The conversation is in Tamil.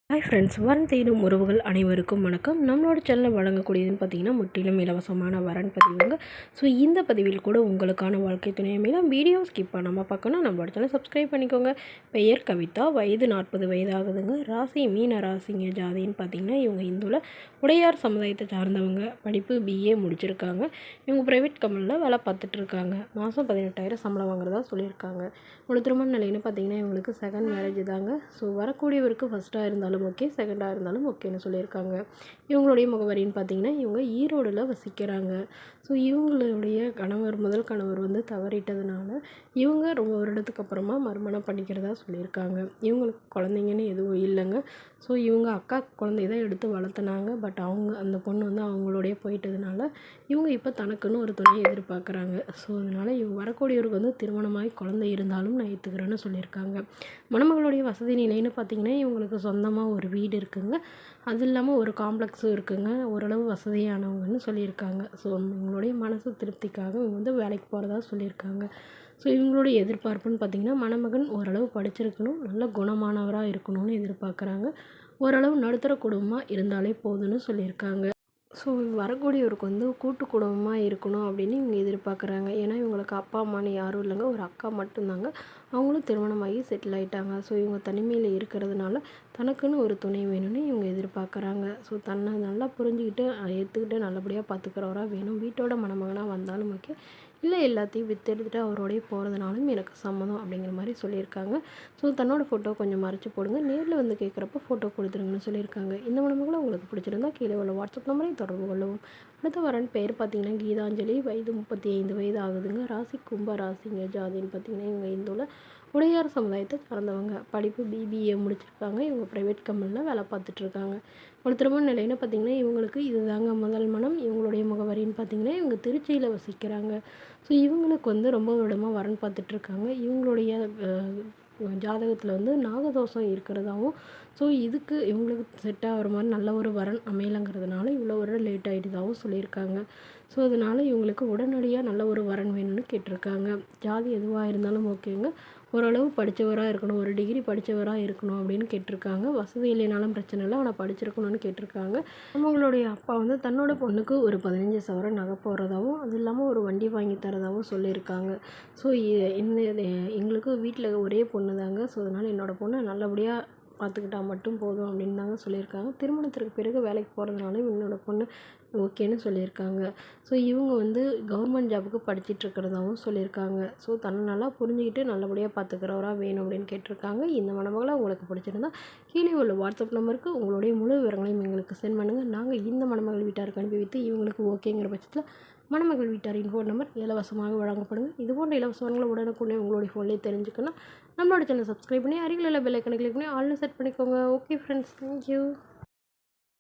ஹாய் ஃப்ரெண்ட்ஸ், வரன் தேடும் உறவுகள் அனைவருக்கும் வணக்கம். நம்மளோட சேனலில் வழங்கக்கூடியதுன்னு பார்த்தீங்கன்னா முற்றிலும் இலவசமான வரன் பதிவுங்க. ஸோ இந்த பதிவில் கூட உங்களுக்கான வாழ்க்கை துணை அமையலாம். வீடியோ ஸ்கிப் பண்ணாமல் பார்க்கணும். நம்மளோட சேனல் சப்ஸ்கிரைப் பண்ணிக்கோங்க. பெயர் கவிதா, வயது 40 வயது ஆகுதுங்க. ராசி மீன ராசிங்க. ஜாதின்னு பார்த்தீங்கன்னா இவங்க இந்துவில் உடையார் சமுதாயத்தை சார்ந்தவங்க. படிப்பு BA முடிச்சிருக்காங்க. இவங்க ப்ரைவேட் கம்பெனியில் வேலை பார்த்துட்டு இருக்காங்க. மாதம் 18,000 சம்பளம் வாங்குறதா சொல்லியிருக்காங்க. ஒரு திருமண நிலைன்னு பார்த்தீங்கன்னா இவங்களுக்கு செகண்ட் மேரேஜ் தாங்க. ஸோ வரக்கூடியவருக்கு ஃபஸ்ட்டாக இருந்தாலும் ஓகே, செகண்டாக இருந்தாலும் ஓகேன்னு சொல்லியிருக்காங்க. இவங்களுடைய முகவரின்னு பார்த்தீங்கன்னா இவங்க ஈரோடில் வசிக்கிறாங்க. ஸோ இவங்களுடைய முதல் கணவர் வந்து தவறிட்டதுனால இவங்க ரொம்ப வருடத்துக்கு அப்புறமா மறுமணம் பண்ணிக்கிறதா சொல்லியிருக்காங்க. இவங்களுக்கு குழந்தைங்கன்னு எதுவும் இல்லைங்க. ஸோ இவங்க அக்கா குழந்தை தான் எடுத்து வளர்த்துனாங்க. பட் அந்த பொண்ணு வந்து அவங்களோடைய போயிட்டதுனால இவங்க இப்போ தனக்குன்னு ஒரு துணையை எதிர்பார்க்குறாங்க. ஸோ அதனால் இவங்க வரக்கூடியவருக்கு வந்து திருமணமாகி குழந்தை இருந்தாலும் நான் ஏற்றுக்கிறேன்னு சொல்லியிருக்காங்க. மணமகளுடைய வசதி நிலைன்னு பார்த்தீங்கன்னா இவங்களுக்கு சொந்தமாக ஒரு வீடு இருக்குங்க. அது இல்லாமல் ஒரு காம்ப்ளெக்ஸும் இருக்குங்க. ஓரளவு வசதியானவங்கன்னு சொல்லியிருக்காங்க. ஸோ இவங்களுடைய மனசு திருப்திக்காக இவங்க வந்து வேலைக்கு போகிறதா சொல்லியிருக்காங்க. ஸோ இவங்களுடைய எதிர்பார்ப்புன்னு பார்த்திங்கன்னா மணமகன் ஓரளவு படிச்சிருக்கணும், நல்ல குணமானவராக இருக்கணும்னு எதிர்பார்க்குறாங்க. ஓரளவு நடுத்தர குடும்பமாக இருந்தாலே போதும்னு சொல்லியிருக்காங்க. ஸோ வரக்கூடியவருக்கு வந்து கூட்டு குடும்பமாக இருக்கணும் அப்படின்னு இவங்க எதிர்பார்க்குறாங்க. ஏன்னா இவங்களுக்கு அப்பா அம்மான்னு யாரும் இல்லைங்க. ஒரு அக்கா மட்டும்தாங்க. அவங்களும் திருமணமாகி செட்டில் ஆகிட்டாங்க. ஸோ இவங்க தனிமையில் இருக்கிறதுனால தனக்குன்னு ஒரு துணை வேணும்னு இவங்க எதிர்பார்க்குறாங்க. ஸோ தன்னை நல்லா புரிஞ்சுக்கிட்டு ஏற்றுக்கிட்டு நல்லபடியாக பார்த்துக்கிறவராக வேணும். வீட்டோட மணமகனாக வந்தாலும் ஓகே, இல்லை எல்லாத்தையும் விற்றெடுத்துட்டு அவரோடய போகிறதுனாலும் எனக்கு சம்மதம் அப்படிங்கிற மாதிரி சொல்லியிருக்காங்க. ஸோ தன்னோட ஃபோட்டோ கொஞ்சம் மறைச்சி போடுங்க, நேரில் வந்து கேட்குறப்ப ஃபோட்டோ கொடுத்துருங்கன்னு சொல்லியிருக்காங்க. இந்த மணமகளும் உங்களுக்கு பிடிச்சிருந்தா கீழே உள்ள வாட்ஸ்அப் நம்பரை தொடர்பு கொள்ளவும். அடுத்த வரன் பெயர் பார்த்தீங்கன்னா கீதாஞ்சலி, வயது 35 வயது ஆகுதுங்க. ராசி கும்ப ராசிங்க. ஜாதின்னு பார்த்தீங்கன்னா இவங்க இந்துவில் உடையார் சமுதாயத்தை சார்ந்தவங்க. படிப்பு BBA முடிச்சிருக்காங்க. இவங்க ப்ரைவேட் கம்பெனியில் வேலை பார்த்துட்ருக்காங்க. ஒரு திருமண நிலைன்னு பார்த்தீங்கன்னா இவங்களுக்கு இதுதாங்க முதல் மனம். இவங்களுடைய முகவரின்னு பார்த்தீங்கன்னா இவங்க திருச்சியில் வசிக்கிறாங்க. ஸோ இவங்களுக்கு வந்து ரொம்ப வருடமாக வரன் பார்த்துட்ருக்காங்க. இவங்களுடைய ஜாதகத்தில் வந்து நாகதோஷம் இருக்கிறதாவும், ஸோ இதுக்கு இவங்களுக்கு செட் ஆகிற மாதிரி நல்ல ஒரு வரன் அமையலைங்கிறதுனால இவ்வளோ வருடம் லேட் ஆகிட்டதாகவும் சொல்லியிருக்காங்க. ஸோ அதனால் இவங்களுக்கு உடனடியாக நல்ல ஒரு வரன் வேணும்னு கேட்டிருக்காங்க. ஜாதி எதுவாக இருந்தாலும் ஓகேங்க. ஓரளவு படித்தவராக இருக்கணும், ஒரு டிகிரி படித்தவராக இருக்கணும் அப்படின்னு கேட்டிருக்காங்க. வசதி இல்லைனாலும் பிரச்சனை இல்லை, ஆனால் படிச்சிருக்கணும்னு கேட்டிருக்காங்க. அவங்களுடைய அப்பா வந்து தன்னோட பொண்ணுக்கு ஒரு 15 சவரன் நகை போடுறதாகவும், அது இல்லாமல் ஒரு வண்டி வாங்கி தரதாகவும் சொல்லியிருக்காங்க. ஸோ எங்களுக்கு வீட்டில் ஒரே பொண்ணு தாங்க. ஸோ அதனால் என்னோடய பொண்ணை நல்லபடியாக பார்த்துக்கிட்டா மட்டும் போதும் அப்படின்னு தாங்க சொல்லியிருக்காங்க. திருமணத்திற்கு பிறகு வேலைக்கு போகிறதுனால என்னோடய பொண்ணு ஓகேன்னு சொல்லியிருக்காங்க. ஸோ இவங்க வந்து கவர்மெண்ட் ஜாபுக்கு படிச்சிட்ருக்கிறதாகவும் சொல்லியிருக்காங்க. ஸோ தன்னை நல்லா புரிஞ்சுக்கிட்டு நல்லபடியாக பார்த்துக்கிறவராக வேணும் அப்படின்னு கேட்டிருக்காங்க. இந்த மணமகளை உங்களுக்கு பிடிச்சிருந்தா கீழே உள்ள வாட்ஸ்அப் நம்பருக்கு உங்களுடைய முழு விவரங்களையும் எங்களுக்கு சென்ட் பண்ணுங்கள். நாங்கள் இந்த மணமகள் வீட்டாருக்கு அனுப்பி வைத்து இவங்களுக்கு ஓகேங்கிற பட்சத்தில் மணமகள் வீட்டாரின் ஃபோன் நம்பர் இலவசமாக வழங்கப்படுங்க. இது போன்ற இலவசங்களை உடனுக்குடனே உங்களுடைய ஃபோன்லேயே தெரிஞ்சுக்கணும். நம்மளோட சேனல் சப்ஸ்கிரைப் பண்ணி அருகில் உள்ள பெல் ஐக்கனை கிளிக் பண்ணி ஆல்னு செட் பண்ணிக்கோங்க. Okay friends, thank you.